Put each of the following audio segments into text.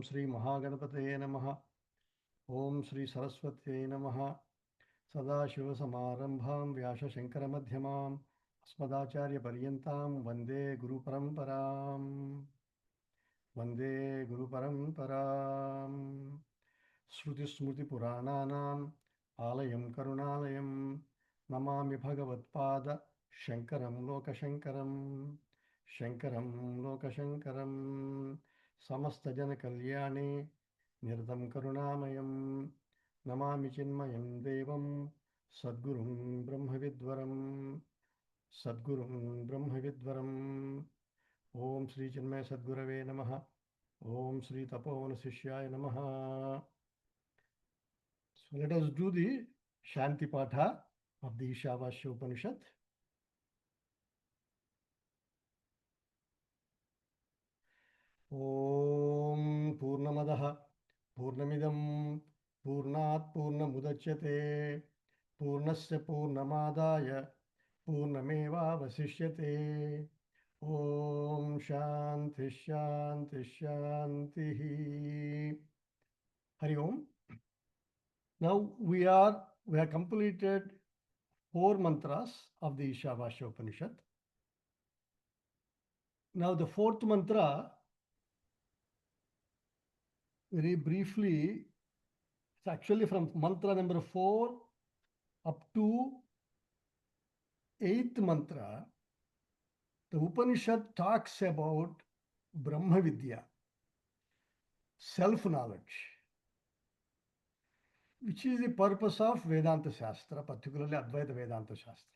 Sri Mahaganapataye Namaha. Om Sri Saraswatye Namaha. Sadashiva Samarambham Vyasa Shankara Madhyamam Asmadacharya Paryantam Vande Guru Paramparam. Vande Guru Paramparam. Shruti Smriti Purananam Alayam Karunalayam Namami Bhagavatpada Shankaram Lokashankaram Shankaram Lokashankaram Samastajana Kalyani Nirdam Karunamayam Namami Chinmayam Devam Sadgurum Brahmavidvaram Sadgurum Brahmavidvaram Om Sri Chinmaya Sadgurave Namaha Om Sri Tapavana Sishyaya Namaha. So let us do the Shanti Patha of the Ishavasya Upanishad. Om Purnamadaha Purnamidam Purnat Purnamudachyate Purnasya Purnamadaya Purnameva Vasishyate. Om Shanti Shanti Shanti. Hari Om. Now we have completed 4 mantras of the Ishavasya Upanishad. Now the 4th mantra, very briefly, it's actually from mantra number 4 up to 8th mantra. The Upanishad talks about Brahma Vidya, self-knowledge, which is the purpose of Vedanta Shastra, particularly Advaita Vedanta Shastra.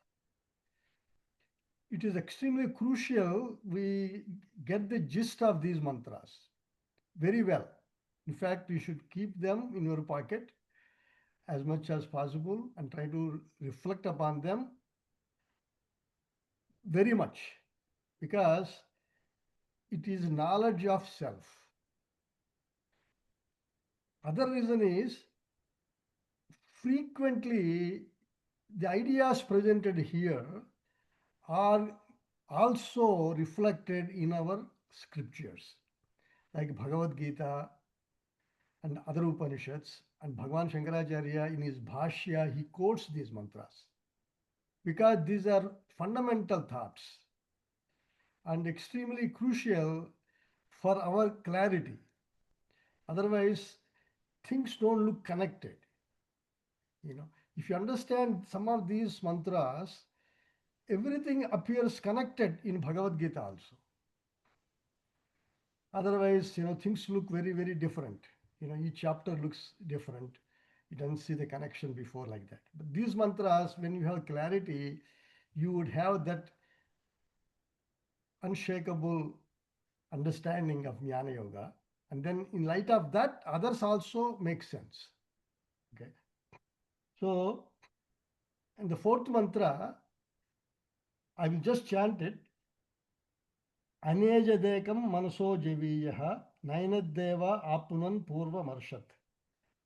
It is extremely crucial we get the gist of these mantras very well. In fact, you should keep them in your pocket as much as possible and try to reflect upon them very much, because it is knowledge of self. Other reason is, frequently the ideas presented here are also reflected in our scriptures, like Bhagavad Gita and other Upanishads, and Bhagavan Shankaracharya in his Bhashya, he quotes these mantras, because these are fundamental thoughts and extremely crucial for our clarity. Otherwise, things don't look connected. If you understand some of these mantras, everything appears connected in Bhagavad Gita also. Otherwise, things look very, very different. Each chapter looks different. You don't see the connection before like that. But these mantras, when you have clarity, you would have that unshakable understanding of Jnana Yoga. And then in light of that, others also make sense. Okay. So, in the 4th mantra, I will just chant it. Anejadekam manaso jeviyaha nainaddeva apunan purva marshat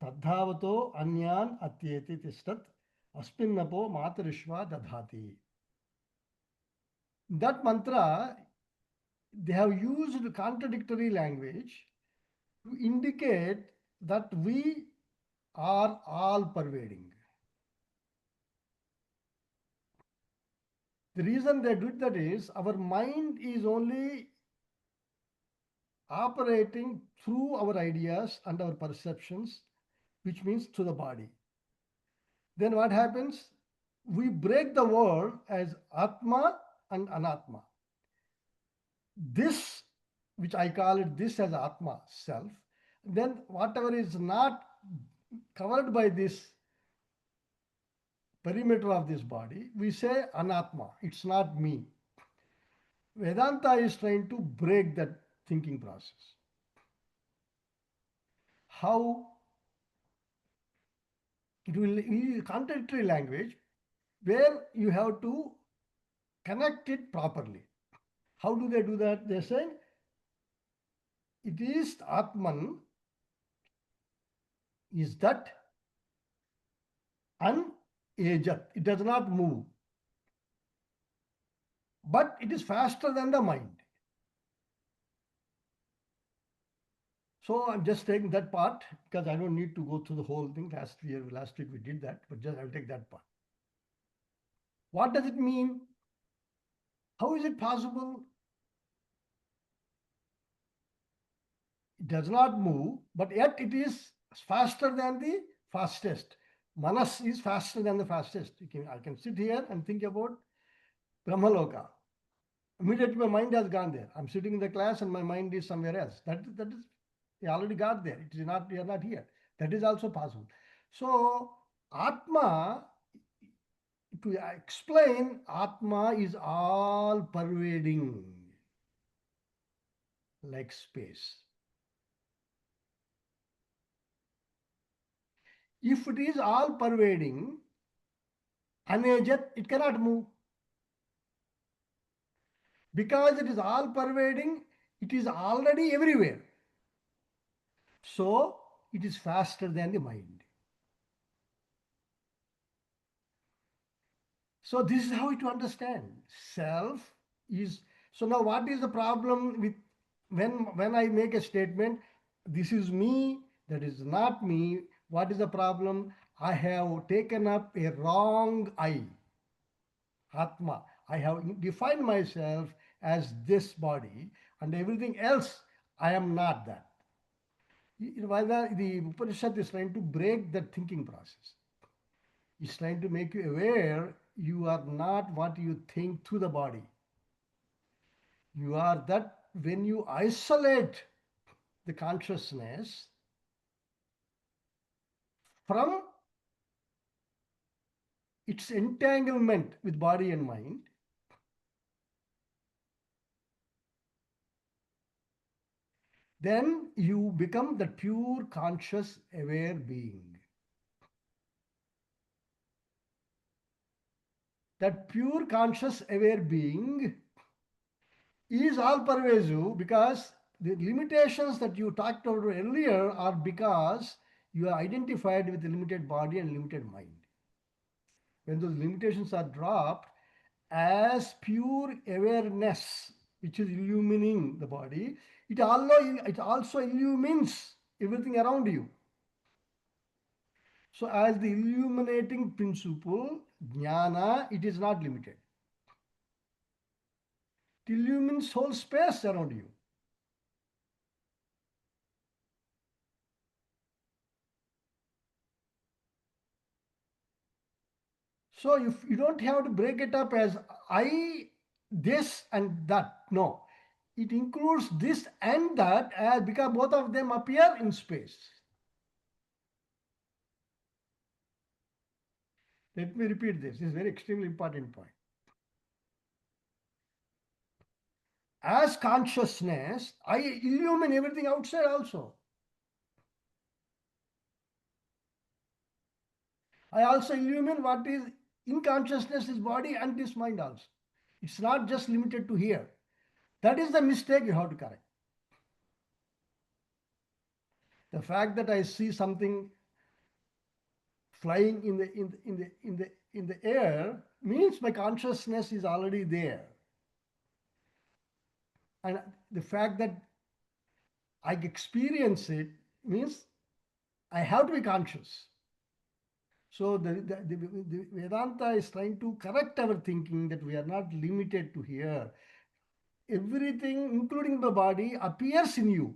tadhavato anyan atyeti tistat aspinnapo matarishva dadhati. That mantra, they have used contradictory language to indicate that we are all pervading. The reason they did that is, our mind is only operating through our ideas and our perceptions, which means through the body. Then what happens? We break the world as Atma and Anatma. This, which I call it this as Atma, self, then whatever is not covered by this perimeter of this body, we say Anatma, it's not me. Vedanta is trying to break that thinking process. How? It will use contradictory language where you have to connect it properly. How do they do that? They say it is Atman, is that unaged. It does not move. But it is faster than the mind. So I'm just taking that part because I don't need to go through the whole thing. Last week we did that, but just I'll take that part. What does it mean? How is it possible? It does not move, but yet it is faster than the fastest. Manas is faster than the fastest. I can sit here and think about Brahmaloka. Immediately my mind has gone there. I'm sitting in the class and my mind is somewhere else. That is, I already got there. It is not, we are not here. That is also possible. So Atma, to explain, Atma is all pervading like space. If it is all pervading, unaged, it cannot move. Because it is all pervading, it is already everywhere. So it is faster than the mind. So this is how to understand. Self is, so now what is the problem with when I make a statement, this is me, that is not me, what is the problem? I have taken up a wrong I, Atma. I have defined myself as this body and everything else, I am not that. While the Upanishad is trying to break that thinking process. It's trying to make you aware you are not what you think through the body. You are that when you isolate the consciousness from its entanglement with body and mind, then you become the pure conscious aware being. That pure conscious aware being is all pervasive because the limitations that you talked about earlier are because you are identified with the limited body and limited mind. When those limitations are dropped, as pure awareness, which is illumining the body, it also illumines everything around you. So, as the illuminating principle, Jnana, it is not limited. It illumines whole space around you. So you don't have to break it up as I, this and that. No. It includes this and that as because both of them appear in space. Let me repeat this. This is a very extremely important point. As consciousness, I illumine everything outside also. I also illumine what is in consciousness, is body and this mind also. It's not just limited to here. That is the mistake you have to correct. The fact that I see something flying in the air means my consciousness is already there. And the fact that I experience it means I have to be conscious. So the Vedanta is trying to correct our thinking that we are not limited to here. Everything, including the body, appears in you.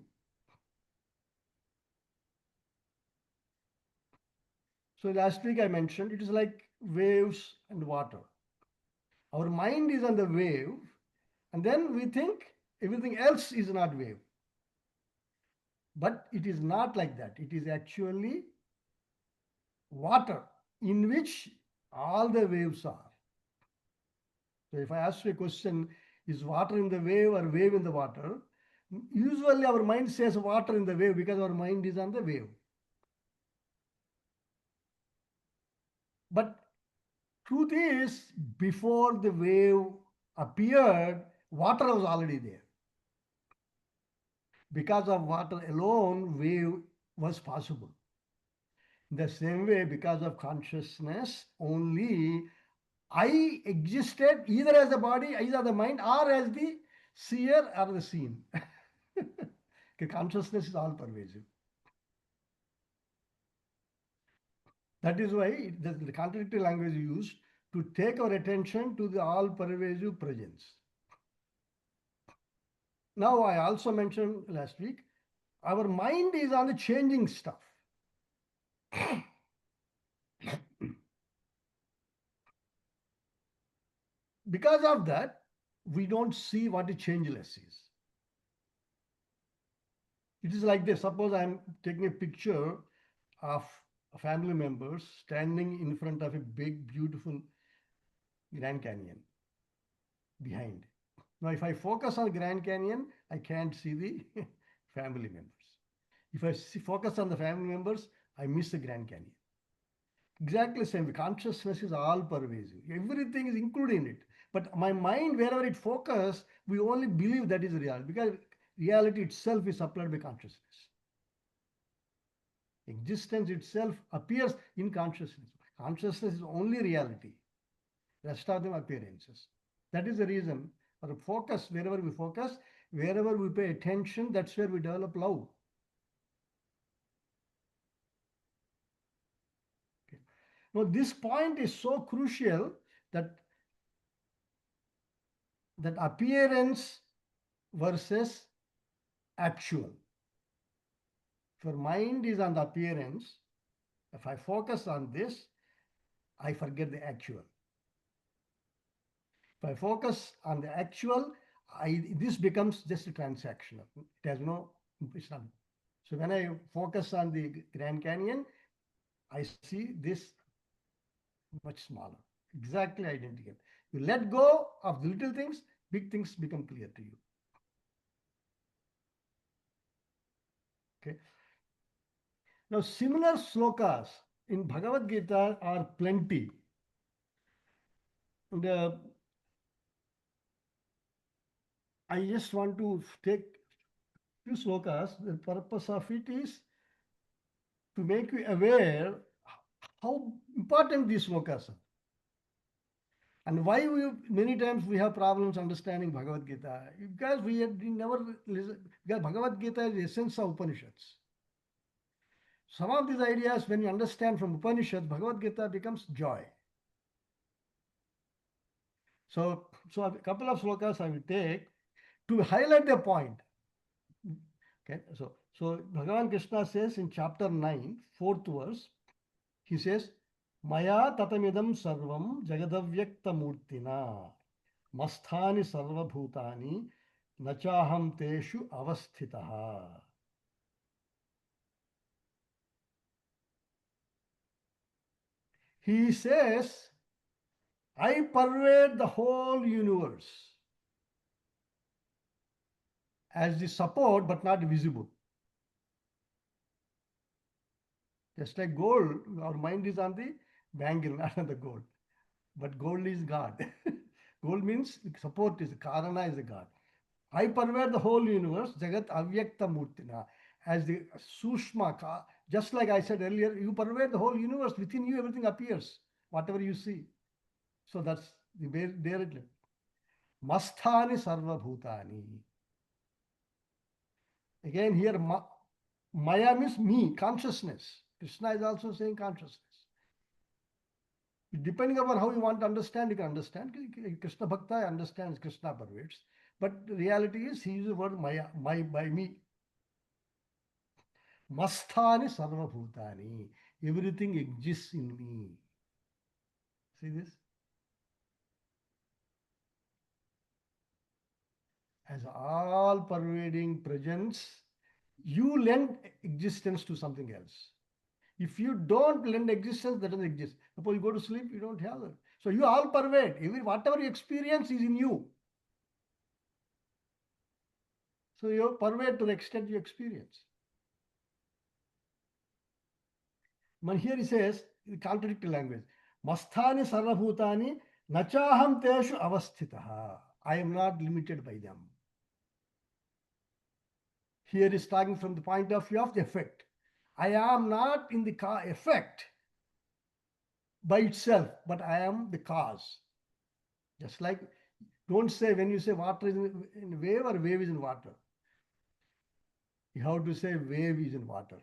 So last week I mentioned it is like waves and water. Our mind is on the wave, and then we think everything else is not wave. But it is not like that. It is actually water in which all the waves are. So if I ask you a question, is water in the wave or wave in the water? Usually our mind says water in the wave because our mind is on the wave. But truth is, before the wave appeared, water was already there. Because of water alone, wave was possible. In the same way, because of consciousness, only I existed either as the body, either the mind, or as the seer or the seen. Okay, consciousness is all pervasive. That is why the contradictory language is used to take our attention to the all pervasive presence. Now, I also mentioned last week, our mind is on the changing stuff. Because of that, we don't see what the changeless is. It is like this. Suppose I'm taking a picture of family members standing in front of a big, beautiful Grand Canyon behind. Now, if I focus on Grand Canyon, I can't see the family members. If I focus on the family members, I miss the Grand Canyon. Exactly the same. Consciousness is all pervasive. Everything is included in it. But my mind, wherever it focuses, we only believe that is real because reality itself is supplied by consciousness. Existence itself appears in consciousness. Consciousness is only reality. Rest of them appearances. That is the reason for focus, wherever we focus, wherever we pay attention, that's where we develop love. Okay. Now, this point is so crucial that appearance versus actual. If your mind is on the appearance, if I focus on this, I forget the actual. If I focus on the actual, this becomes just a transactional. It has no, it's not. So when I focus on the Grand Canyon, I see this much smaller, exactly identical. You let go of the little things, big things become clear to you. Okay. Now, similar slokas in Bhagavad Gita are plenty. And I just want to take few slokas. The purpose of it is to make you aware how important these slokas are. And why many times we have problems understanding Bhagavad Gita? Because we never listen. Because Bhagavad Gita is the essence of Upanishads. Some of these ideas, when you understand from Upanishads, Bhagavad Gita becomes joy. So a couple of slokas I will take to highlight the point. Okay, so Bhagavan Krishna says in chapter 9, 4th verse, he says, Maya tatamidam sarvam jagadavyakta murtina masthani sarvabhutani nachaham teshu avasthitaha. He says, I pervade the whole universe as the support but not visible. Just like gold, our mind is on the bangle, not on the gold. But gold is God. Gold means support is Karana is a God. I pervade the whole universe, Jagat Avyakta Murtina, as the Sushma, just like I said earlier, you pervade the whole universe. Within you, everything appears, whatever you see. So that's the there it lives. Masthani Sarva Bhutani. Again, here, Maya means me, consciousness. Krishna is also saying consciousness. Depending upon how you want to understand, you can understand. Krishna Bhakta understands Krishna pervades. But the reality is, he uses the word Maya, by me. Masthani Sarva Bhutani. Everything exists in me. See this? As all pervading presence, you lend existence to something else. If you don't lend existence, that doesn't exist. Suppose you go to sleep, you don't have it. So you all pervade. Whatever you experience is in you. So you pervade to the extent you experience. But here he says, contradictory language. Masthani sarvabhutani nachaham teshu avasthitaha. I am not limited by them. Here is talking from the point of view of the effect. I am not in the effect by itself, but I am the cause. Just like, don't say when you say water is in wave or wave is in water. You have to say wave is in water.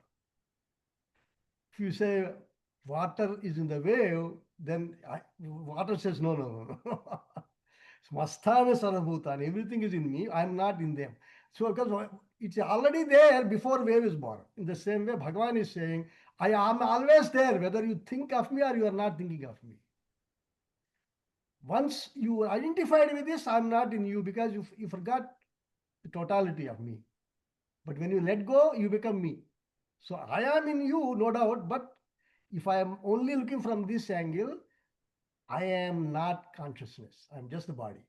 If you say water is in the wave, then water says no, no, no, no. Masthana sarabhutani, everything is in me, I am not in them. So because it's already there before wave is born. In the same way, Bhagavan is saying, I am always there, whether you think of me or you are not thinking of me. Once you identified with this, I am not in you because you forgot the totality of me. But when you let go, you become me. So I am in you, no doubt, but if I am only looking from this angle, I am not consciousness. I am just the body.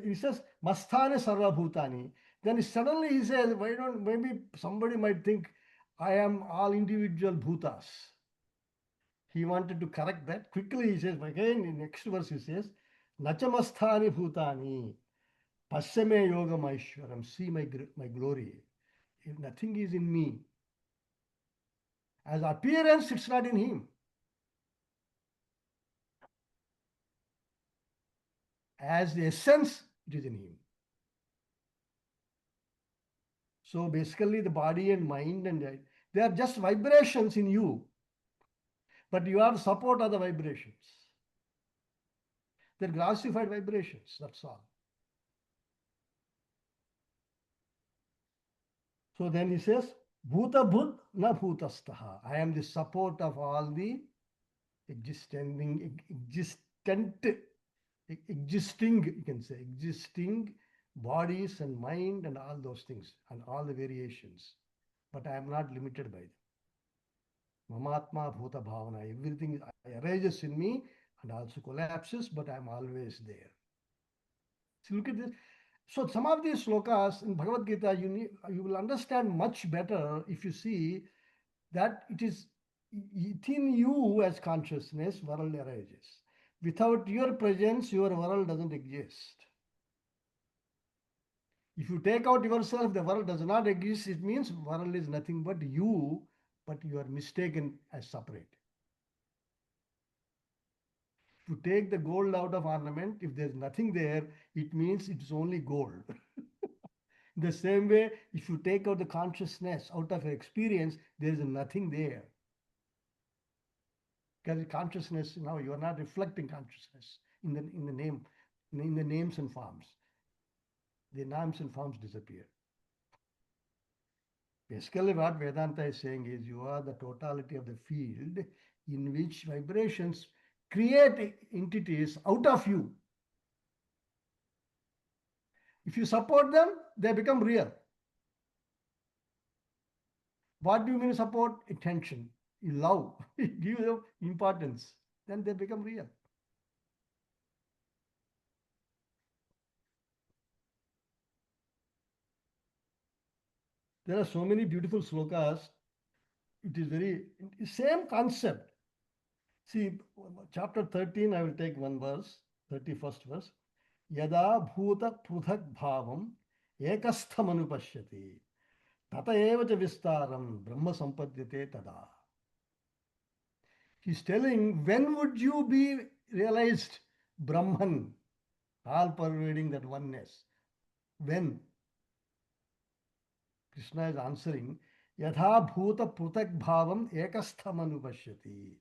He says, Masthane Sarva Bhutani. Then suddenly he says, why don't, maybe somebody might think I am all individual bhutas. He wanted to correct that. Quickly he says, again in next verse he says, Nachamasthani Bhutani. Pasyame Yogam Aishwaram. See my glory. If nothing is in me. As appearance, it's not in him. As the essence, it is in him. So basically, the body and mind and they are just vibrations in you, but you have support of the vibrations. They're glassified vibrations, that's all. So then he says, Bhuta Bhut na Bhutastaha. I am the support of all the existing, you can say, existing bodies and mind and all those things and all the variations. But I am not limited by them. Mamatma Bhuta Bhavana. Everything arises in me and also collapses, but I am always there. So look at this. So some of these slokas in Bhagavad Gita, you will understand much better if you see that it is within you as consciousness, world arises. Without your presence, your world doesn't exist. If you take out yourself, the world does not exist. It means world is nothing but you, but you are mistaken as separate. If you take the gold out of ornament, if there's nothing there, it means it's only gold. In the same way, if you take out the consciousness out of your experience, there is nothing there. Because consciousness, now you are not reflecting consciousness in the names and forms. The names and forms disappear. Basically, what Vedanta is saying is you are the totality of the field in which vibrations create entities out of you. If you support them, they become real. What do you mean support? Attention, love, give them importance. Then they become real. There are so many beautiful slokas. It is very same concept. See, chapter 13, I will take one verse, 31st verse. Yada bhuta pruthak bhavam ekastham anupashyati tata eva cha vistaram brahma sampadhyate tada. He's telling, when would you be realized Brahman, all pervading that oneness? When? Krishna is answering, Yatha bhuta prutak bhavam ekastham anupashyati.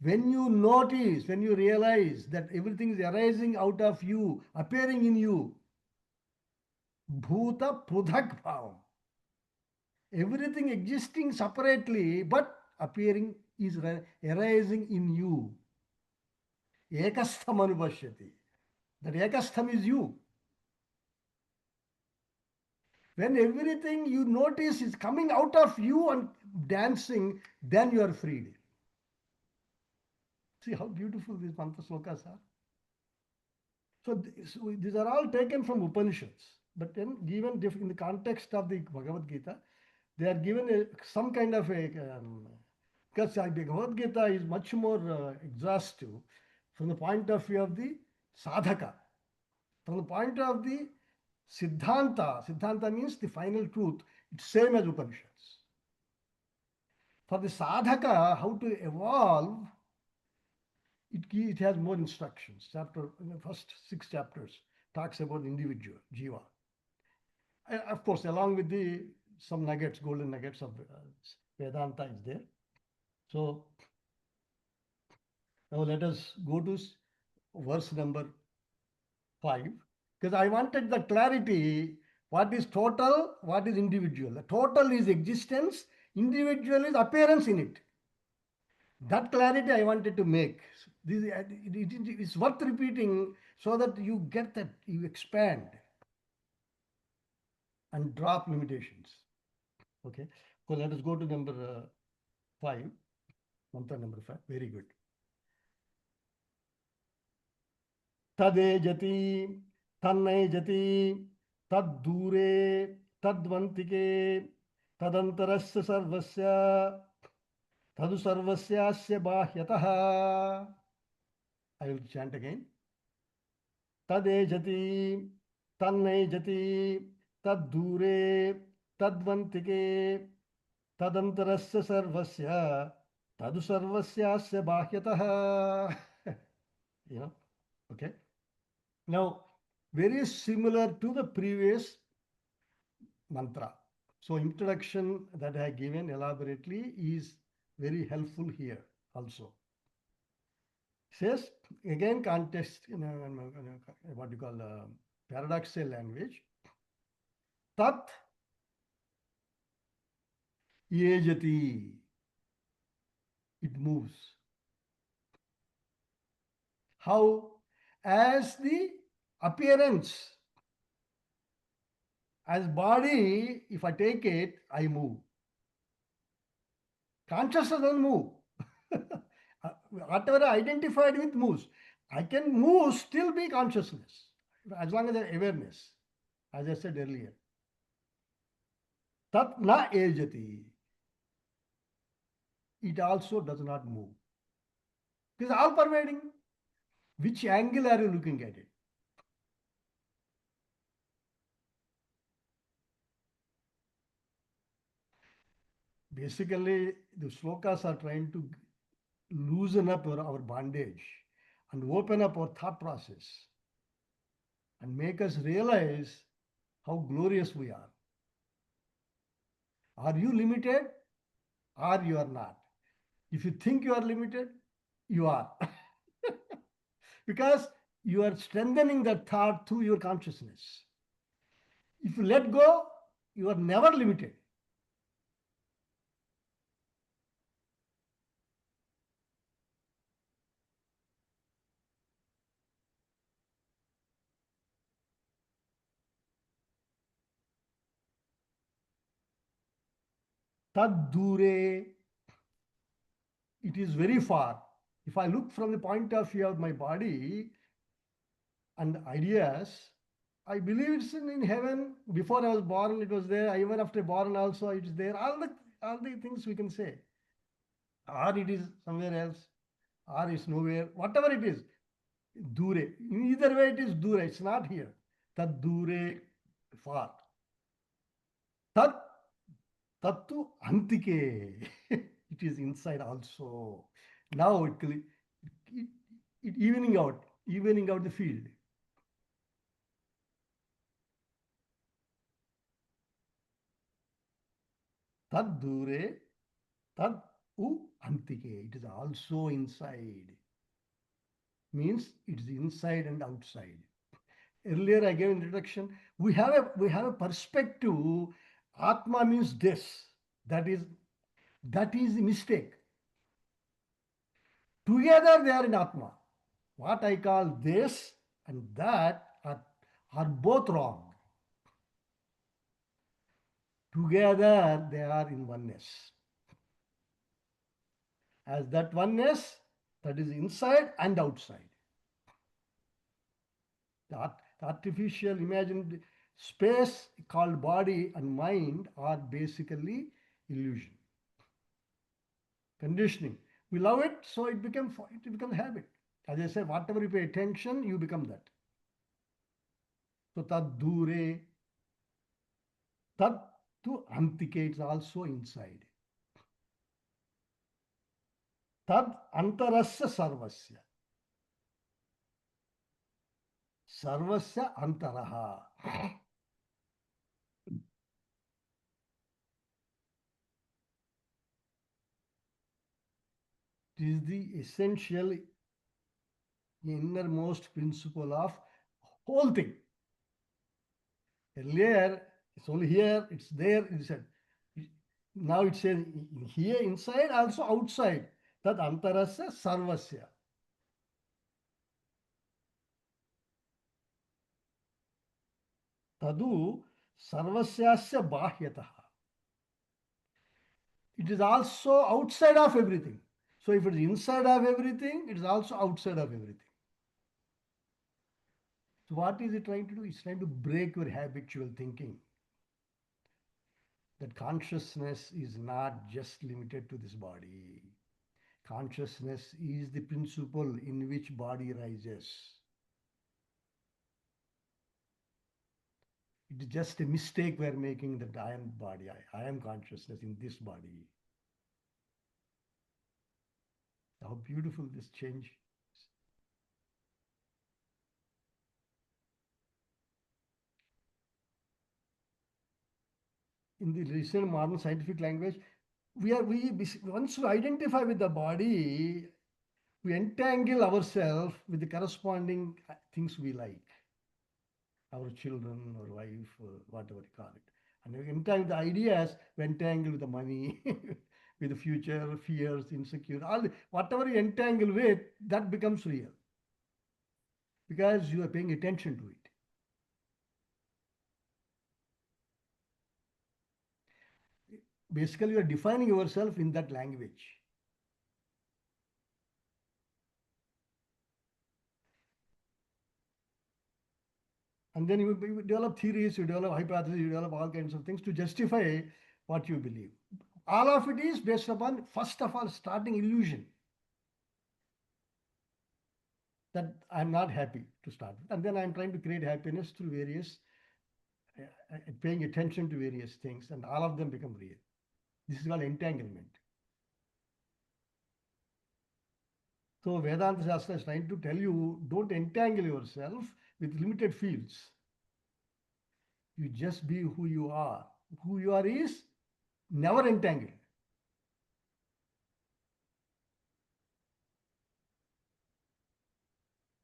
When you notice, when you realize that everything is arising out of you, appearing in you, bhuta pruthak bhavam. Everything existing separately but appearing is arising in you. Ekastham anupashyati. That ekastham is you. When everything you notice is coming out of you and dancing, then you are freed. See how beautiful these mantra slokas are. So these are all taken from Upanishads, but then given in the context of the Bhagavad Gita, they are given some kind of a because the Bhagavad Gita is much more exhaustive from the point of view of the sadhaka, from the point of the Siddhanta. Siddhanta means the final truth. It's same as Upanishads. For the sadhaka, how to evolve, it has more instructions. In the first 6 chapters, talks about the individual, jiva. Of course, along with the some nuggets, golden nuggets of Vedanta is there. So now let us go to verse number 5, because I wanted the clarity. What is total? What is individual? The total is existence, individual is appearance in it. That clarity I wanted to make. It's worth repeating so that you get that, you expand and drop limitations. Okay, so let us go to number 5, mantra number 5. Very good. Tadejati, tannejati, taddure, tadvantike, tadantarasya sarvasya, tadu sarvasyasya bahyataha. I will chant again. Tadejati, tannejati, taddure, tadvantike, tadantarasya sarvasya, tadu sarvasyasya bahyataha. You know, okay. Now, very similar to the previous mantra. So, introduction that I have given elaborately is very helpful here also. Says again, context, what you call paradoxical language. Tat yejati. It moves. How? As the appearance, as body, if I take it, I move. Consciousness doesn't move. Whatever I identified with moves. I can move, still be consciousness, as long as there's awareness, as I said earlier. Tat na ejati. It also does not move. It is all pervading. Which angle are you looking at it? Basically, the slokas are trying to loosen up our bondage and open up our thought process and make us realize how glorious we are. Are you limited or you are not? If you think you are limited, you are. Because you are strengthening that thought through your consciousness. If you let go, you are never limited. Tad dure, it is very far. If I look from the point of view of my body and ideas, I believe it's in heaven. Before I was born, it was there. Even after born, also it's there. All the things we can say. Or it is somewhere else, or it's nowhere. Whatever it is, dure. In either way, it is dure. It's not here. Tad dure, far. Tat tattu antike. It is inside also. Now it evening out the field. Tad dure, tad antike. It is also inside. Means it is inside and outside. Earlier I gave introduction. We have a perspective. Atma means this. That is the mistake. Together they are in Atma. What I call this and that are both wrong. Together they are in oneness. As that oneness, that is inside and outside. The artificial imagined space called body and mind are basically illusion. Conditioning. We love it, so it becomes habit. As I said, whatever you pay attention, you become that. So tad dure, tad to antike, it's also inside. Tad antarasya sarvasya. sarvasya antaraha. It is the essential innermost principle of whole thing. Earlier, it's only here, it's there, it's said. Now it says here inside, also outside. That antarasya sarvasya. Tadu sarvasyasya bahyataha. It is also outside of everything. So if it is inside of everything, it is also outside of everything. So what is it trying to do? It's trying to break your habitual thinking. That consciousness is not just limited to this body. Consciousness is the principle in which body rises. It is just a mistake we are making that I am body, I am consciousness in this body. How beautiful this change is. In the recent modern scientific language, once we identify with the body, we entangle ourselves with the corresponding things we like. Our children or wife or whatever you call it. And we entangle the ideas, we entangle with the money, with the future, fears, insecure, whatever you entangle with, that becomes real. Because you are paying attention to it. Basically, you are defining yourself in that language. And then you develop theories, you develop hypotheses, you develop all kinds of things to justify what you believe. All of it is based upon, first of all, starting illusion. That I'm not happy to start with. And then I'm trying to create happiness through various, paying attention to various things, and all of them become real. This is called entanglement. So Vedanta Shastra is trying to tell you, don't entangle yourself with limited fields. You just be who you are. Who you are is never entangled.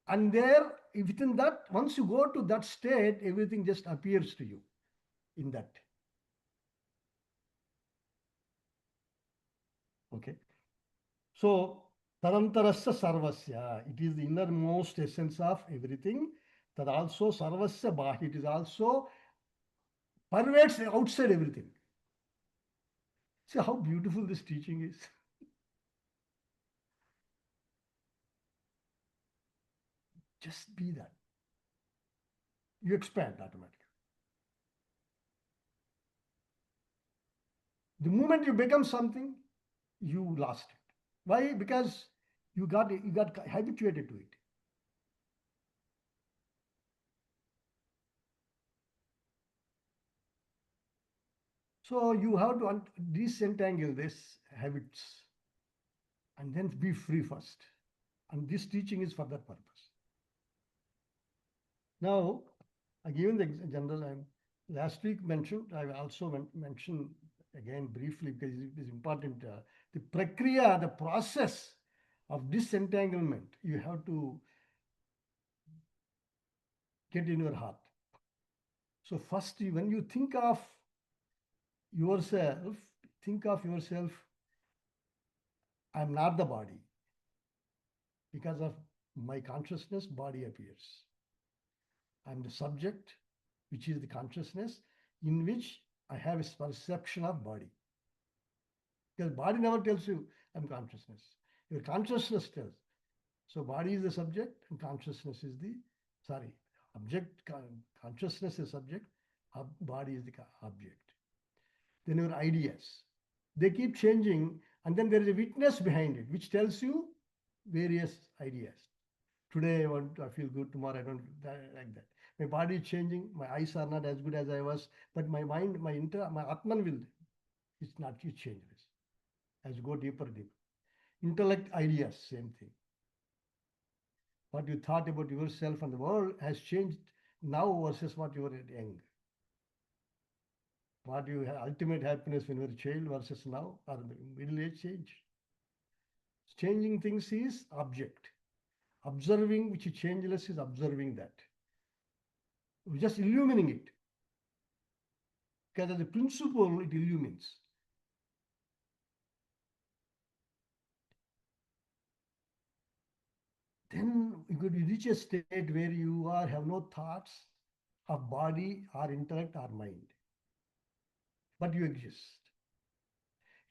And there, within that, once you go to that state, everything just appears to you in that. Okay. So, tarantarasya sarvasya, it is the innermost essence of everything. That also sarvasya bahi, it is also pervades outside everything. See how beautiful this teaching is. Just be that. You expand automatically. The moment you become something, you lost it. Why? Because you got habituated to it. So you have to disentangle these habits and then be free first. And this teaching is for that purpose. Now, I given the general, last week mentioned, I also mentioned again briefly because it is important. The prakriya, the process of disentanglement, you have to get in your heart. So first, when you think of yourself, I'm not the body. Because of my consciousness, body appears. I'm the subject, which is the consciousness, in which I have a perception of body. Because body never tells you I'm consciousness. Your consciousness tells. So body is the subject and consciousness is the, object, consciousness is subject, body is the object. Then your ideas. They keep changing and then there is a witness behind it, which tells you various ideas. Today I feel good, tomorrow I don't like that. My body is changing, my eyes are not as good as I was, but my mind, my Atman will, it's not, it changes. As you go deeper. Intellect, ideas, same thing. What you thought about yourself and the world has changed now versus what you were at young. What you had ultimate happiness when you were a child versus now, or middle age change. Changing things is object. Observing which is changeless is observing that. We're just illumining it. Because as a principle, it illumines. Then you could reach a state where you have no thoughts of body or intellect or mind, but you exist.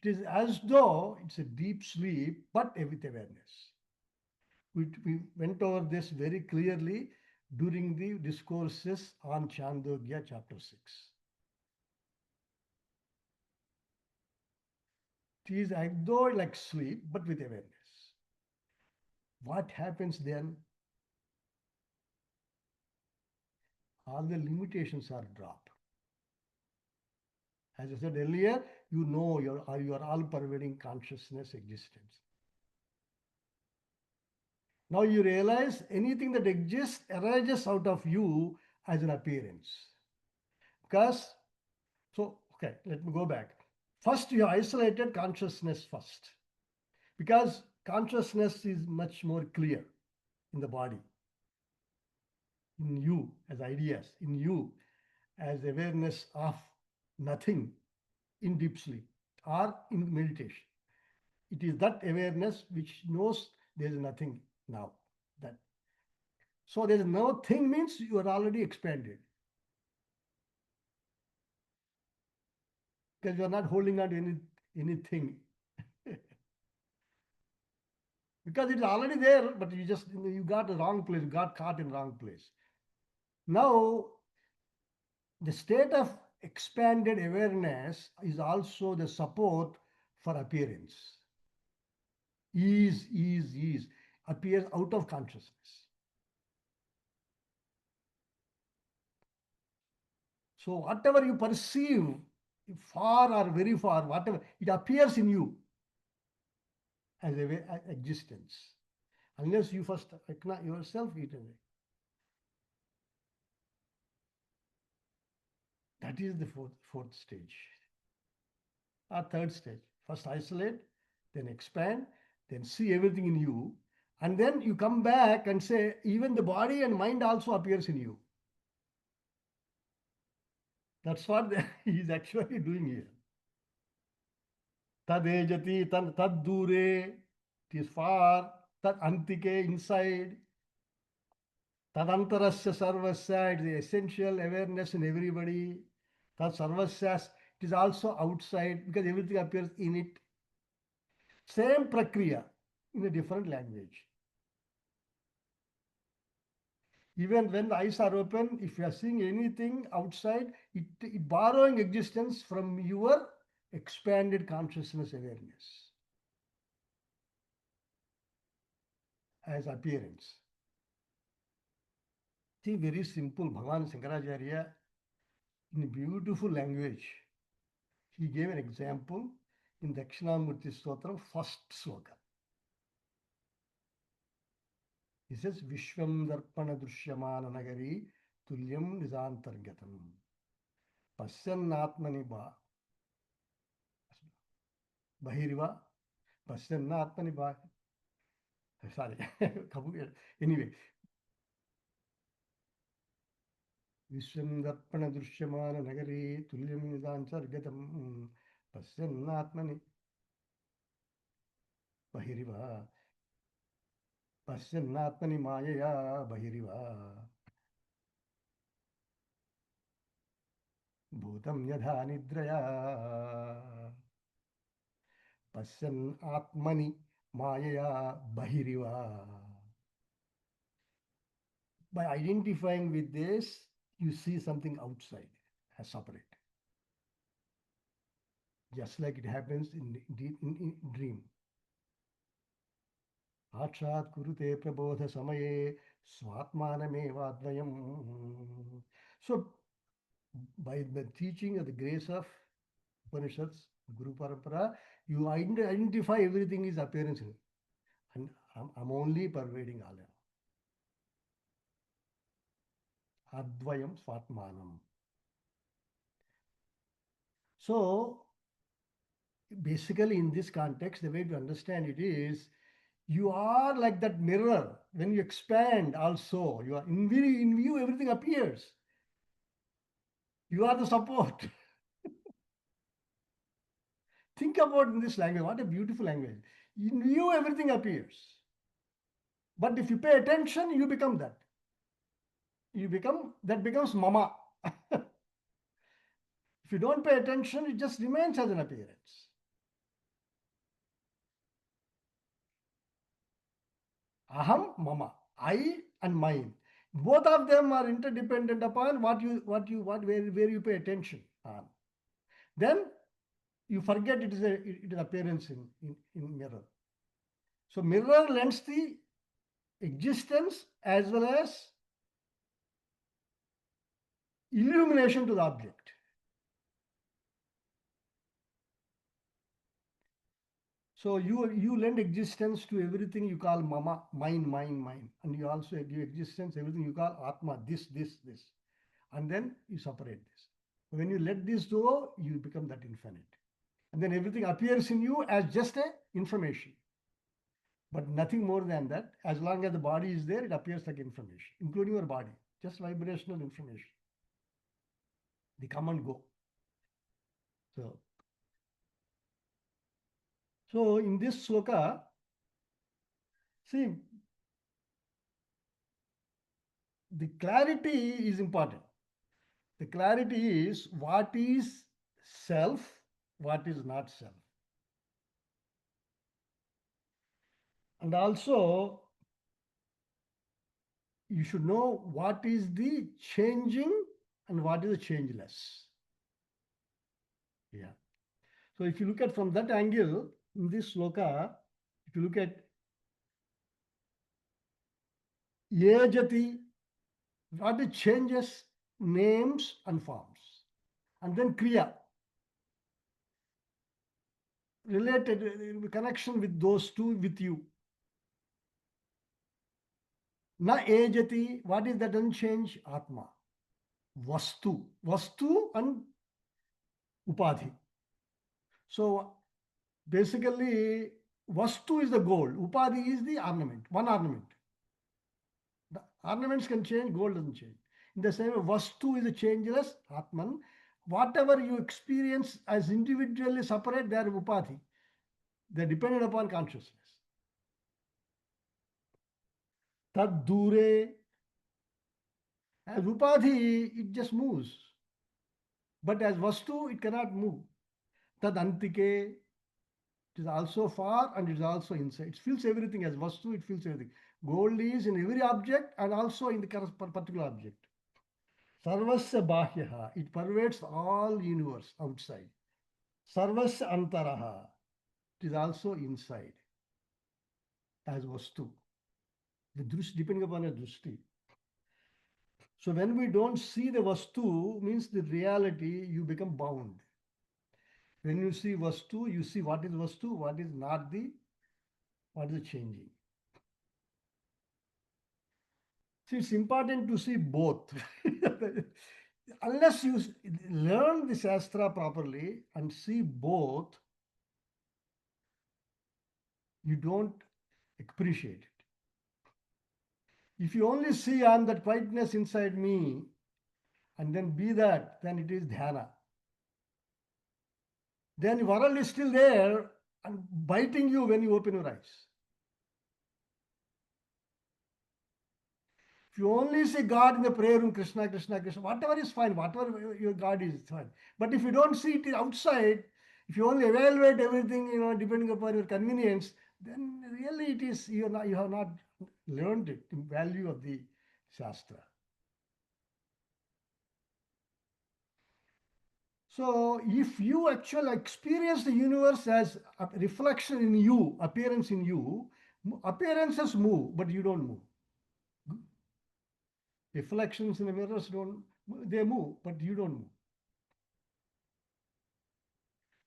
It is as though it's a deep sleep, but with awareness. We went over this very clearly during the discourses on Chandogya chapter 6. It is as though like sleep, but with awareness. What happens then? All the limitations are dropped. As I said earlier, you know you are all-pervading consciousness existence. Now you realize anything that exists arises out of you as an appearance. Because, okay, let me go back. First, you isolated consciousness first. Because consciousness is much more clear in the body, in you as ideas, in you as awareness of nothing in deep sleep or in meditation. It is that awareness which knows there is nothing now. That so there is no thing means you are already expanded. Because you are not holding on to anything. Because it's already there, but you got the wrong place, you got caught in the wrong place. Now, the state of expanded awareness is also the support for appearance. Ease appears out of consciousness. So whatever you perceive, far or very far, whatever, it appears in you as existence. Unless you first acknowledge yourself, it away. That is the fourth stage. Or third stage. First isolate, then expand, then see everything in you. And then you come back and say, even the body and mind also appears in you. That's what he is actually doing here. Tad ejati, tad dure, it is far, tad antike, inside. Tadantarasya sarvasya, it is the essential awareness in everybody. Tad sarvasya, it is also outside because everything appears in it. Same prakriya in a different language. Even when the eyes are open, if you are seeing anything outside, it borrowing existence from your expanded consciousness awareness as appearance. See, very simple. Bhagavan Shankaracharya, in beautiful language, he gave an example in Dakshinamurti Stotram, first sloka. He says, Vishwam Darpana Drushyamana Nagari Tulyam Nizantargatam. Pasyannatmani Bahiriva. Pasyannatmani Sorry. Anyway. Vishwam Darpana Drushyamana Nagari Tulyam Nizantargatam. Pasyannatmani Bahiriva. Pasyannatmani Mayaya Bahiriva. Bhutam Yadha Nidraya. Pasyan Atmani Mayaya Bahiriva. By identifying with this, you see something outside as separate. Just like it happens in dream. Akshat kurute prabodha samaye swatmanamevadvayam. So, by the teaching of the grace of Upanishads, Guru Parampara, you identify everything is appearance. And I'm only pervading all. Advayam Swatmanam. So, basically, in this context, the way to understand it is you are like that mirror. When you expand, also, you are in view, everything appears. You are the support. Think about in this language, what a beautiful language. In view, everything appears. But if you pay attention, you become that. That becomes mama. If you don't pay attention, it just remains as an appearance. Aham, mama. I and mine. Both of them are interdependent upon where you pay attention on. Then you forget it is appearance in mirror. So mirror lends the existence as well as illumination to the object. So you lend existence to everything you call mama, mine, and you also give existence everything you call atma, this, and then you separate this. When you let this go, you become that infinite, and then everything appears in you as just a information, but nothing more than that. As long as the body is there, it appears like information, including your body, just vibrational information. They come and go. So in this sloka, see, the clarity is important. The clarity is what is self, what is not self. And also, you should know what is the changing and what is the changeless. Yeah. So if you look at from that angle, in this sloka, if you look at Yajati, what it changes names and forms. And then Kriya, related connection with those two with you. Na ejati, what is that unchanged? Atma. Vastu and upadhi. So basically, vastu is the gold, upadhi is the ornament, one ornament. The ornaments can change, gold doesn't change. In the same way, vastu is a changeless, atman. Whatever you experience as individually separate, they are upadhi. They are dependent upon consciousness. Tad dure, as upadhi, it just moves. But as vastu, it cannot move. Tad antike, it is also far and it is also inside. It feels everything as vastu, it feels everything. Gold is in every object and also in the particular object. Sarvasya bahyaha, it pervades all universe outside. Sarvasya antaraha, it is also inside as vastu. The drush, depending upon a drushti. So when we don't see the vastu, means the reality, you become bound. When you see vastu, you see what is vastu, what is not what is the changing. See, it's important to see both. Unless you learn the Shastra properly and see both, you don't appreciate it. If you only see on that quietness inside me and then be that, then it is dhyana. Then the world is still there and biting you when you open your eyes. If you only see God in the prayer room, Krishna, Krishna, Krishna, whatever is fine, whatever your God is fine. But if you don't see it outside, if you only evaluate everything, depending upon your convenience, then really it is you have not learned it, the value of the Shastra. So if you actually experience the universe as a reflection in you, appearance in you, appearances move, but you don't move. Reflections in the mirrors they move, but you don't move.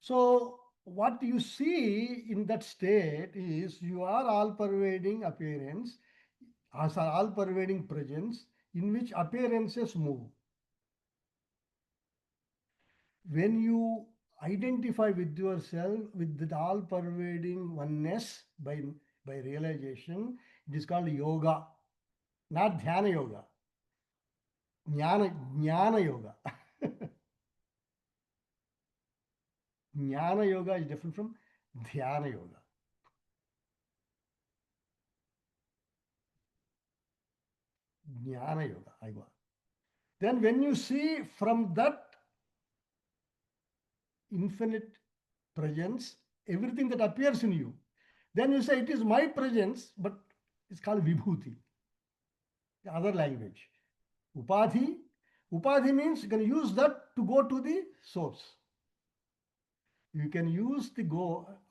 So what you see in that state is you are all-pervading appearance, as all-pervading presence. in which appearances move. When you identify with yourself, with the all pervading oneness by realization, it is called yoga, not dhyana yoga. Jnana yoga. Jnana yoga is different from dhyana yoga. Jnana yoga. Then when you see from that infinite presence, everything that appears in you, then you say it is my presence, but it's called vibhuti, the other language. Upadhi. Upadhi means you can use that to go to the source. You can use the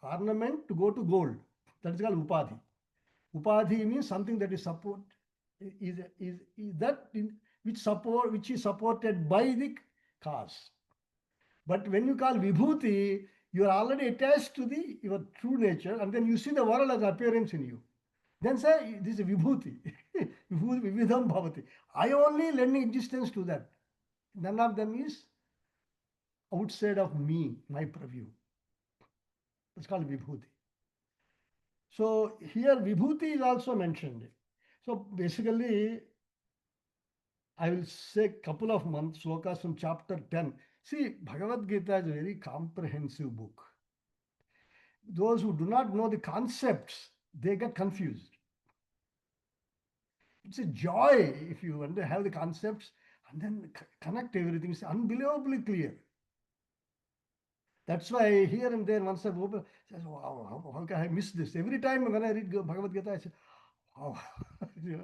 ornament to go to gold. That is called upadhi. Upadhi means something that is which is supported by the cause. But when you call vibhuti, you are already attached to your true nature, and then you see the world as appearance in you. Then say this is vibhuti. Vividham bhavati. I only lending existence to that. None of them is outside of me, my purview. It's called vibhuti. So here vibhuti is also mentioned. So basically, I will say a couple of slokas from chapter 10. See, Bhagavad Gita is a very comprehensive book. Those who do not know the concepts, they get confused. It's a joy if you have the concepts and then connect everything. It's unbelievably clear. That's why here and there, once I open, says, wow, how can I miss this? Every time when I read Bhagavad Gita, I say, wow, you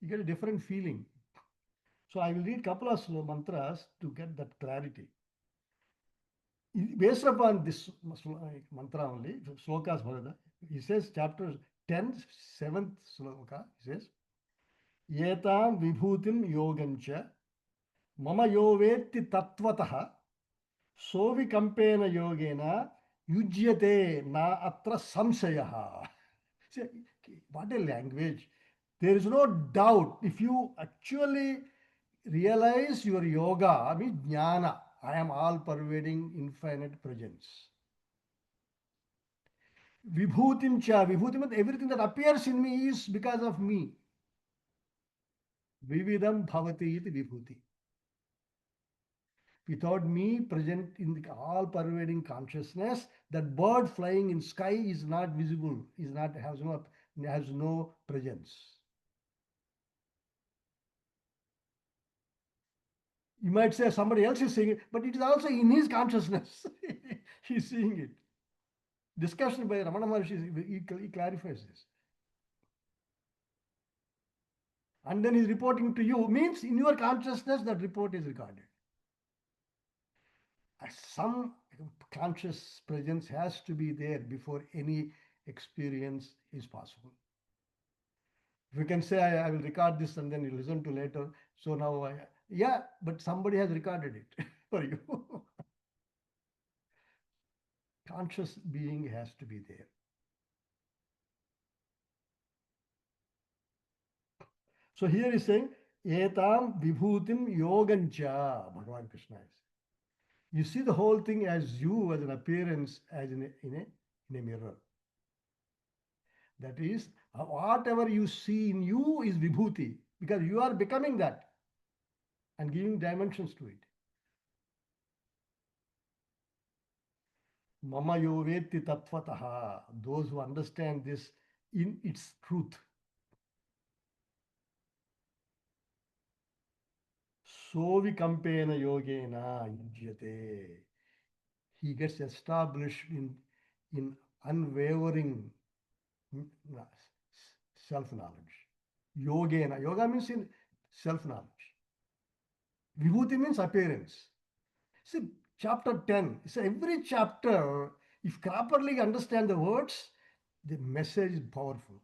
get a different feeling. So I will read a couple of mantras to get that clarity. Based upon this mantra only, slokas Bhagavad, he says, chapter 10, 7th sloka, he says, Yetam vibhutim yogancha mama yovetti tattvataha sovikampeena yogena yujyate na atra samsayaha. See, what a language. There is no doubt. If you actually realize your yoga, means jnana, I am all pervading infinite presence. Vibhutim cha, vibhuti means everything that appears in me is because of me. Vividam bhavati iti vibhuti. Without me present in the all pervading consciousness, that bird flying in sky is not visible, has no presence. You might say somebody else is seeing it, but it is also in his consciousness. He's seeing it. Discussion by Ramana Maharshi, he clarifies this. And then he's reporting to you, means in your consciousness that report is recorded. Some conscious presence has to be there before any experience is possible. If you can say, I will record this and then you listen to later. So now, yeah, but somebody has recorded it for you. Conscious being has to be there. So here he's saying, Etam vibhutim yogancha, Bhagavan Krishna is. You see the whole thing as you, as an appearance, as in a mirror. That is, whatever you see in you is vibhuti, because you are becoming that and giving dimensions to it. Mama yovetti tattvataha, those who understand this in its truth. Sovikampena yogena yujyate. He gets established in unwavering self-knowledge. Yogena. Yoga means in self-knowledge. Vibhuti means appearance. See, chapter 10. So every chapter, if properly understand the words, the message is powerful.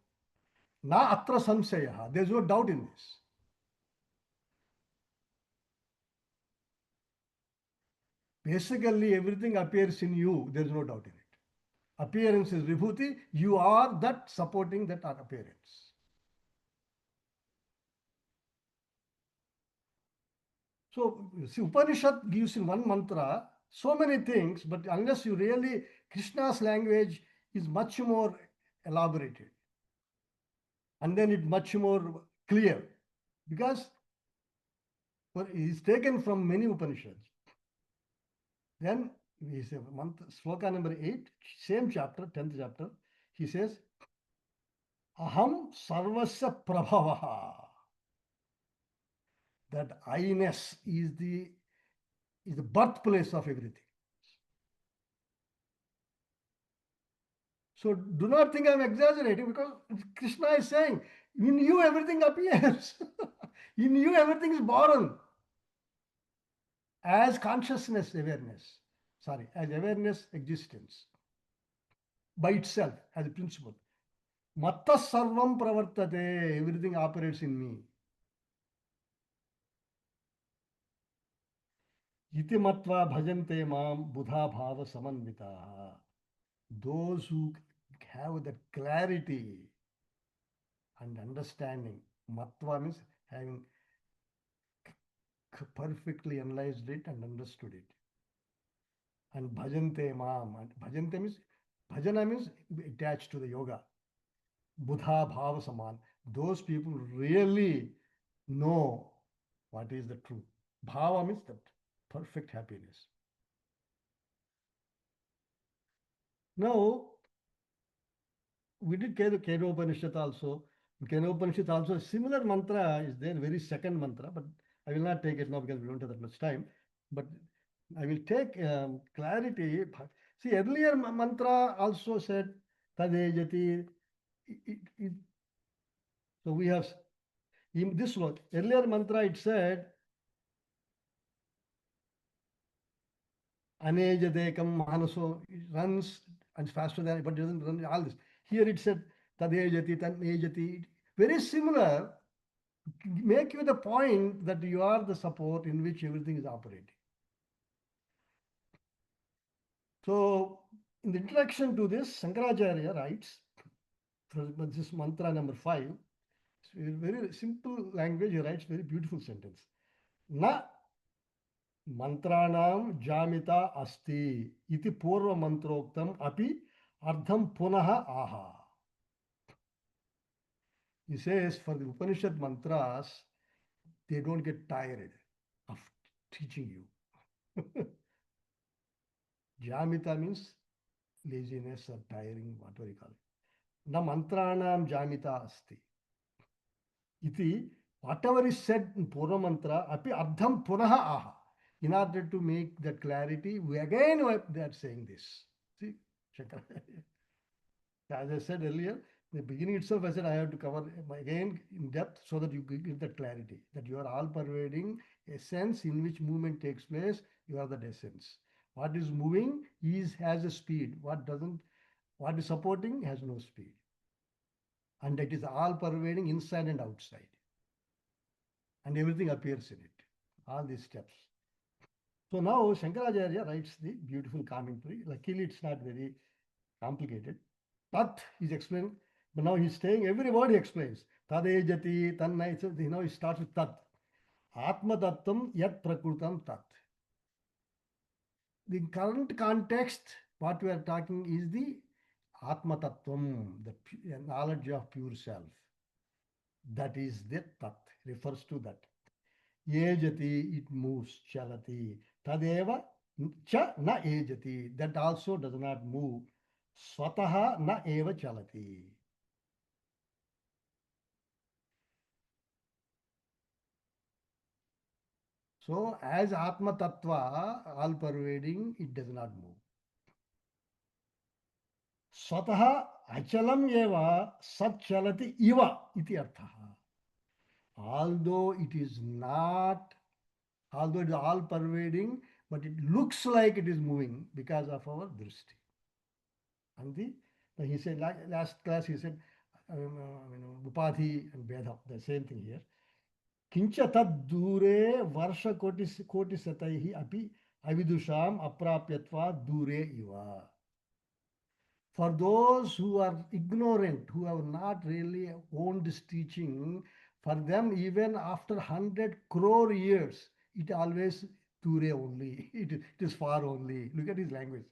Na atra samsaya. There's no doubt in this. Basically, everything appears in you. There's no doubt in it. Appearance is vibhuti. You are that supporting that appearance. So, see, Upanishad gives in one mantra so many things, but unless you really, Krishna's language is much more elaborated and then it much more clear because it is taken from many Upanishads. Then he says, sloka number 8, same chapter, 10th chapter, he says, Aham sarvasya prabhavaha. That I-ness is the birthplace of everything. So do not think I'm exaggerating because Krishna is saying, in you everything appears. In you everything is born as consciousness awareness. Sorry, as awareness existence by itself as a principle. Matta sarvam pravartate, everything operates in me. Iti matva bhajante mam buddha bhava samanvitaha. Those who have that clarity and understanding, matva means having perfectly analyzed it and understood it. And bhajante mam, and bhajante means, bhajana means attached to the yoga. Buddha bhava saman. Those people really know what is the truth. Bhava means that perfect happiness. Now, we did Kedo Upanishad also. Kedo Upanishad also, a similar mantra is there, very second mantra, but I will not take it now because we don't have that much time. But I will take clarity. See, earlier mantra also said Tadejati. So we have in this one, earlier mantra it said Anejadekam Manaso, it runs and faster than, but doesn't run all this. Here it said Tadejati, Tanejati. Very similar, make you the point that you are the support in which everything is operating. So, in the introduction to this, Shankaracharya writes, this mantra number 5, very simple language, he writes very beautiful sentence. Na mantraणाम जामिता अस्ति इति पूर्व मंत्रोक्तम अपि ardham punaha aha. He says for the Upanishad mantras, they don't get tired of teaching you. Jamita means laziness or tiring, whatever you call it. Na mantranam jamita asti. Iti, whatever is said in Purva mantra, api ardham punaha aha. In order to make that clarity, we again they are saying this. See, Shankara. As I said earlier, the beginning itself, I said I have to cover again in depth so that you get that clarity, that you are all pervading essence in which movement takes place, you are that essence. What is moving has a speed. What is supporting has no speed. And it is all pervading inside and outside. And everything appears in it. All these steps. So now Shankaracharya writes the beautiful commentary. Luckily, it's not very complicated. Tat is explained, but now he's saying every word he explains. Tadejati, Tannai, so now he starts with Tat. Atma Tattam Yat Prakrutam Tat. The current context, what we are talking is the Atma Tattvam, the knowledge of pure self. That is the Tat, refers to that. Yejati, it moves, Chalati. Tadeva cha na ejati, that also does not move. Swataha na eva chalati. So, as Atma Tattva, all pervading, it does not move. Swataha achalam eva sat chalati iva iti arthaha. Although it is not, although it is all pervading, but it looks like it is moving because of our drishti. And he said, last class he said, Upadhi and Veda, the same thing here. Kincha tad dure varsha koti sataihi api avidusham aprapyatva dure iva. For those who are ignorant, who have not really owned this teaching, for them even after 100 crore years, it always Ture only. It is far only. Look at his language.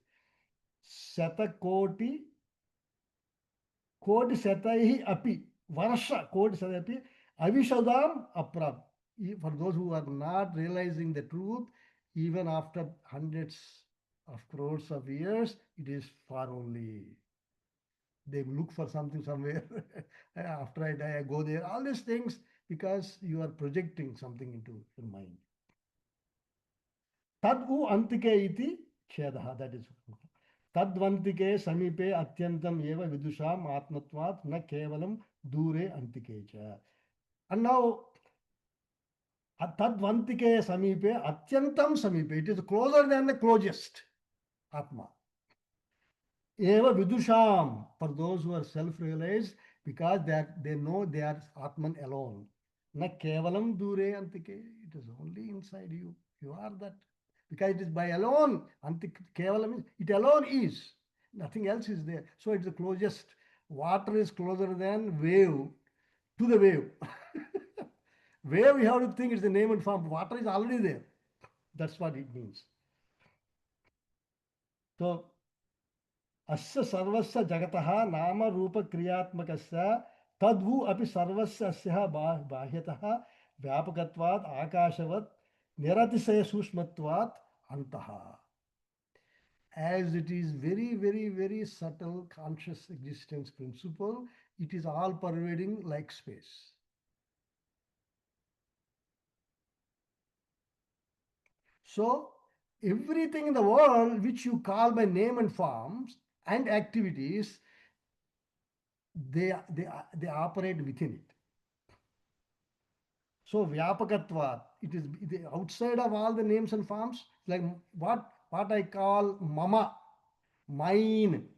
Satakoti Koti Sataihi api. Varsha Koti Satai api. Avishadam aprab. For those who are not realizing the truth, even after hundreds of crores of years, it is far only. They look for something somewhere. After I die, I go there. All these things because you are projecting something into your mind. Tadu antike iti khedaha. That is tadvantike samipe atyantam eva vidusham atmatvat na kevalam dure antike cha. And now tadvantike samipe atyantam samipe. It is closer than the closest atma. Eva vidusham, for those who are self-realized, because they know they are Atman alone. Na kevalam dure antike. It is only inside you. You are that. Because it is by alone. Kevalam means it alone is. Nothing else is there. So it's the closest. Water is closer than wave to the wave. Wave, you have to think it's the name and form. Water is already there. That's what it means. So अस्य सर्वस्य जगतः नाम रूप क्रियात्मकस्य तद्भु अपि सर्वस्य अस्यः बाह्यतः व्यापकत्वात् आकाशवत् निरतिशय सूक्ष्मत्वात् अन्तः. As it is very, very, very subtle conscious existence principle, it is all pervading like space. So everything in the world which you call by name and forms and activities, they operate within it. So Vyapakatvat, it is outside of all the names and forms, like what I call mama, mine.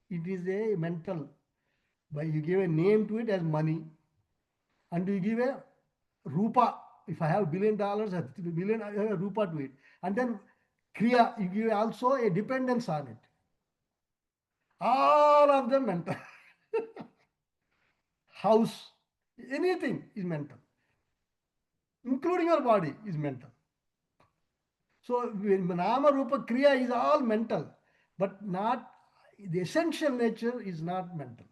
It is a mental. But you give a name to it as money, and you give a rupa. If I have $1 billion, I have a rupa to it, and then kriya, you give also a dependence on it. All of them mental. House, anything is mental, including your body is mental. So Nama Rupa Kriya is all mental, but not the essential nature is not mental.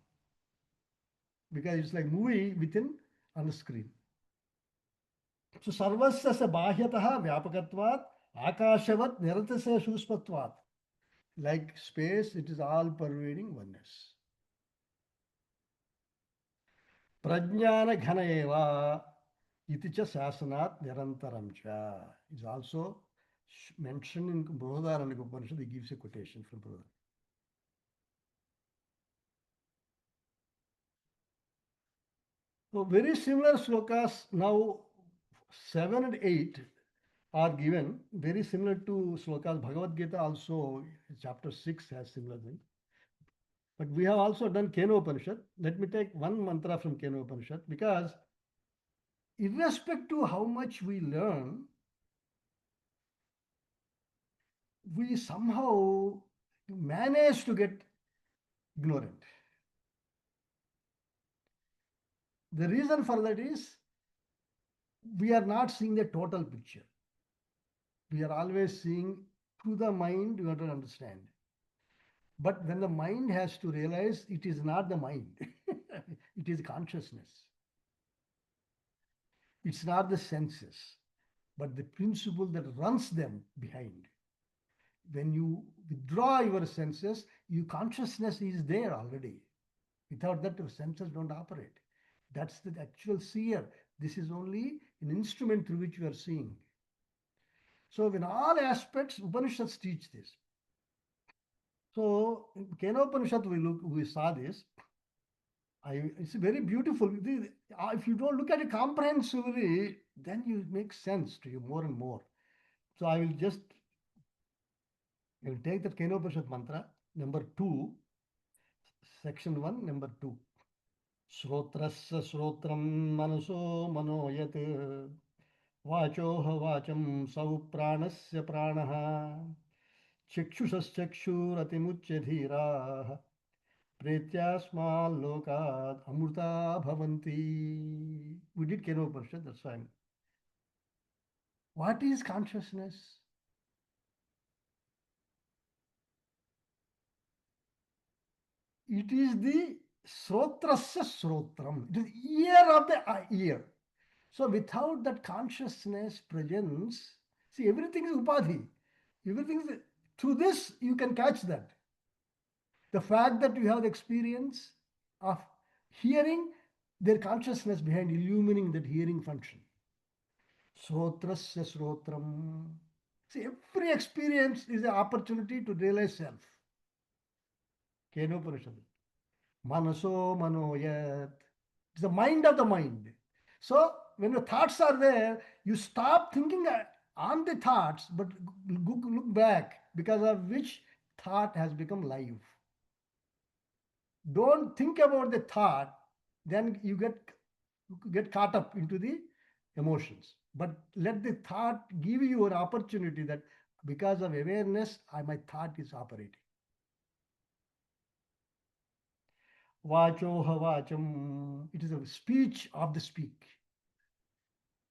Because it's like movie within on the screen. So Sarvasya sa Bahyataha Vyapakatvat Akashavat Niratasya Suspatvat. Like space, it is all pervading oneness. Prajnana Ghana Eva Iticha Sasanat Nirantaram cha is also mentioned in Brihadaranyaka Upanishad. He gives a quotation from Brihadaranyaka. So very similar slokas now 7 and 8 are given, very similar to slokas. Bhagavad Gita also chapter 6 has similar thing. But we have also done Kena Upanishad. Let me take one mantra from Kena Upanishad, because irrespective of how much we learn, we somehow manage to get ignorant. The reason for that is we are not seeing the total picture. We are always seeing through the mind, you have to understand. But when the mind has to realize it is not the mind, it is consciousness. It's not the senses, but the principle that runs them behind. When you withdraw your senses, your consciousness is there already. Without that, your senses don't operate. That's the actual seer. This is only an instrument through which you are seeing. So in all aspects, Upanishads teach this. So in Kena Upanishad, we saw this. It's very beautiful. If you don't look at it comprehensively, then you make sense to you more and more. So I will take the Kena Upanishad mantra, number 2, section 1, number 2. Shrotrasya shrotram manaso manoyat vachoha vacham sau pranasya pranaha चक्षुषश्चक्षुरतिमुच्य धीराः प्रेत्यास्माल् लोकात् Amrita bhavanti. We did Kena Upanishad, that's fine. What is consciousness? It is the srotrasya srotram. It is ear of the ear. So without that consciousness presence, see everything is upadhi. Everything is through this you can catch that. The fact that you have the experience of hearing, their consciousness behind illumining that hearing function. Srotrasya srotram. See, every experience is an opportunity to realize self. Kenopanishad. Manaso manoyat. It's the mind of the mind. So when your thoughts are there, you stop thinking on the thoughts, but look back because of which thought has become life. Don't think about the thought, then you get caught up into the emotions. But let the thought give you an opportunity that because of awareness, my thought is operating. Vachoha vacham. It is a speech of the speak.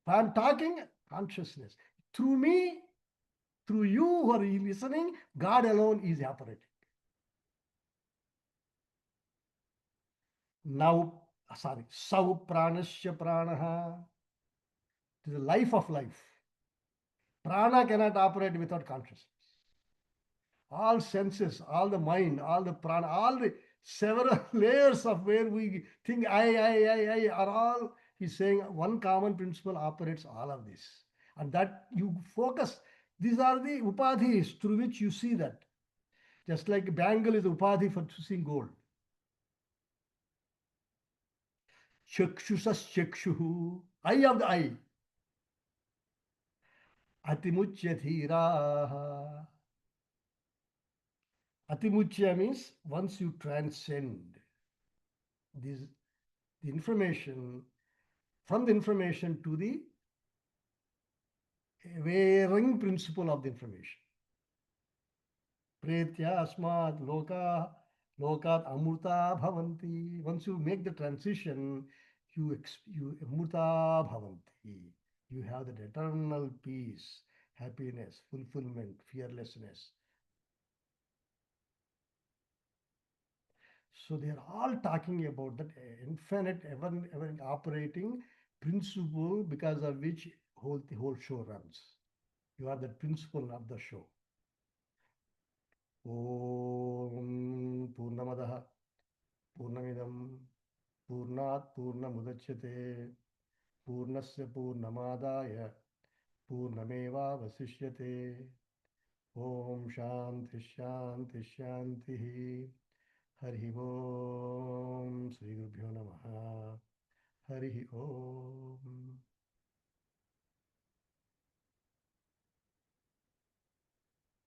If I'm talking, consciousness. Through me, through you who are listening, God alone is operating. Now, sorry, Sau pranasya pranaha. It is the life of life. Prana cannot operate without consciousness. All senses, all the mind, all the prana, all the several layers of where we think I are all, he's saying one common principle operates all of this. And that you focus, these are the upadhis through which you see that. Just like bangle is upadhi for seeing gold. Chakshusas chakshuhu, eye of the eye. Atimuchya dhiraha. Atimuchya means once you transcend this, the information, from the information to the varying principle of the information. Pretya asmat lokat amurta bhavanti. Once you make the transition, you amurta bhavanti. You have that eternal peace, happiness, fulfillment, fearlessness. So they are all talking about that infinite, ever operating principle because of which the whole show runs. You are the principle of the show. Om Purnamadaha Purnamidam Purnat Purnamudachyate Purnasya Purnamadaya Purnameva Vasishyate. Om Shanti Shanti Shanti. Hari Om Sri Gurubhyo Namaha. Hari Om.